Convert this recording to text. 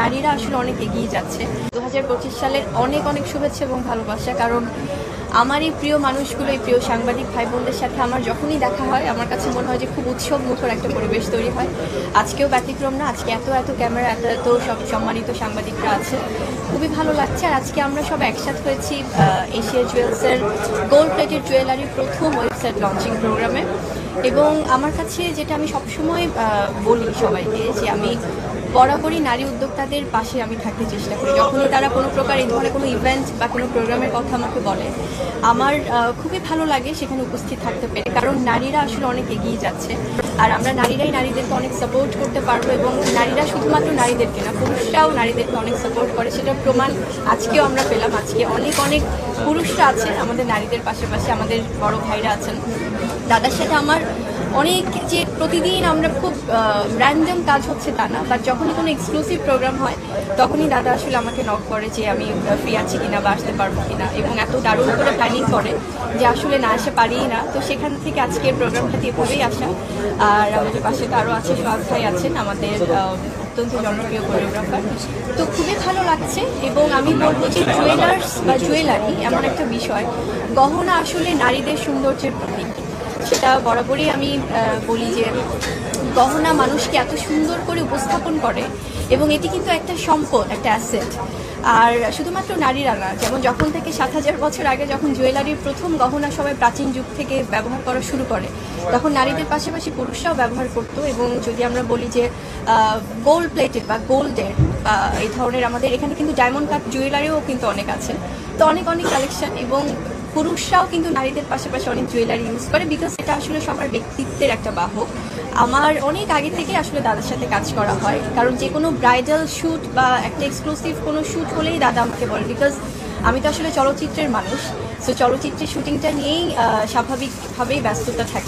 নারীরা আসলে অনেক এগিয়ে যাচ্ছে। 2025 সালের অনেক অনেক শুভেচ্ছা এবং ভালোবাসা। কারণ আমার এই প্রিয় মানুষগুলো, এই প্রিয় সাংবাদিক ভাই বোনদের সাথে আমার যখনই দেখা হয় আমার কাছে মনে হয় যে খুব উৎসব মুখর একটা পরিবেশ তৈরি হয়। আজকেও ব্যতিক্রম না। আজকে এত এত ক্যামেরা, এত এত সব সম্মানিত সাংবাদিকরা আছে, খুবই ভালো লাগছে। আর আজকে আমরা সব একসাথে হয়েছি এশিয়া জুয়েলসের গোল্ড প্লেটেড জুয়েলারির প্রথম ওয়েবসাইট লঞ্চিং প্রোগ্রামে। এবং আমার কাছে যেটা আমি সবসময় বলি সবাইকে, যে আমি বরাবরই নারী উদ্যোক্তাদের পাশে আমি থাকতে চেষ্টা করি। যখনই তারা কোনো প্রকার এই ধরনের কোনো ইভেন্ট বা কোনো প্রোগ্রামের কথা আমাকে বলে, আমার খুবই ভালো লাগে সেখানে উপস্থিত থাকতে পেরে। কারণ নারীরা আসলে অনেক এগিয়ে যাচ্ছে, আর আমরা নারীরাই নারীদেরকে অনেক সাপোর্ট করতে পারবো। এবং নারীরা শুধুমাত্র নারীদেরকে না, পুরুষরাও নারীদেরকে অনেক সাপোর্ট করে, সেটার প্রমাণ আজকেও আমরা পেলাম। আজকে অনেক অনেক পুরুষরা আছেন আমাদের নারীদের পাশাপাশি, আমাদের বড় ভাইরা আছেন। দাদার সাথে আমার অনেক, যে প্রতিদিন আমরা খুব র্যান্ডম কাজ হচ্ছে তা না, বাট যখনই কোনো এক্সক্লুসিভ প্রোগ্রাম হয় তখনই দাদা আসলে আমাকে নক করে যে আমি ফ্রি আছি কিনা বা আসতে পারবো কিনা, এবং এত দারুণ করে প্ল্যানিং করে যে আসলে না আসে পারিই না। তো সেখান থেকে আজকের প্রোগ্রামটাতে এভাবেই আসা। আর আমাদের পাশে তো আরও আছে, সোহাগ ভাই আছেন আমাদের অত্যন্ত জনপ্রিয় কোরিওগ্রাফার। তো খুবই ভালো লাগছে। এবং আমি বলবো যে জুয়েলার্স বা জুয়েলারি এমন একটা বিষয়, গহনা আসলে নারীদের সৌন্দর্যের প্রতীক। সেটা বরাবরই আমি বলি যে গহনা মানুষকে এত সুন্দর করে উপস্থাপন করে, এবং এটি কিন্তু একটা সম্পদ, একটা অ্যাসেট। আর শুধুমাত্র নারীরা না, যেমন যখন থেকে 7000 বছর আগে যখন জুয়েলারির প্রথম গহনা সবাই প্রাচীন যুগ থেকে ব্যবহার করা শুরু করে, তখন নারীদের পাশাপাশি পুরুষরাও ব্যবহার করতো। এবং যদি আমরা বলি যে গোল্ড প্লেটেড বা গোল্ডের বা এই ধরনের, আমাদের এখানে কিন্তু ডায়মন্ড কাট জুয়েলারিও কিন্তু অনেক আছে। তো অনেক অনেক কালেকশন, এবং পুরুষরাও কিন্তু নারীদের পাশাপাশি অনেক জুয়েলারি ইউজ করে, বিকজ এটা আসলে সবার ব্যক্তিত্বের একটা বাহক। আমার অনেক আগে থেকে আসলে দাদার সাথে কাজ করা হয়, কারণ যে কোনো ব্রাইডাল শ্যুট বা একটা এক্সক্লুসিভ কোনো শ্যুট হলেই দাদা আমাকে বলে, বিকজ আমি তো আসলে চলচ্চিত্রের মানুষ। সো চলচ্চিত্রের শুটিংটা নিয়েই স্বাভাবিকভাবেই ব্যস্ততা থাকে।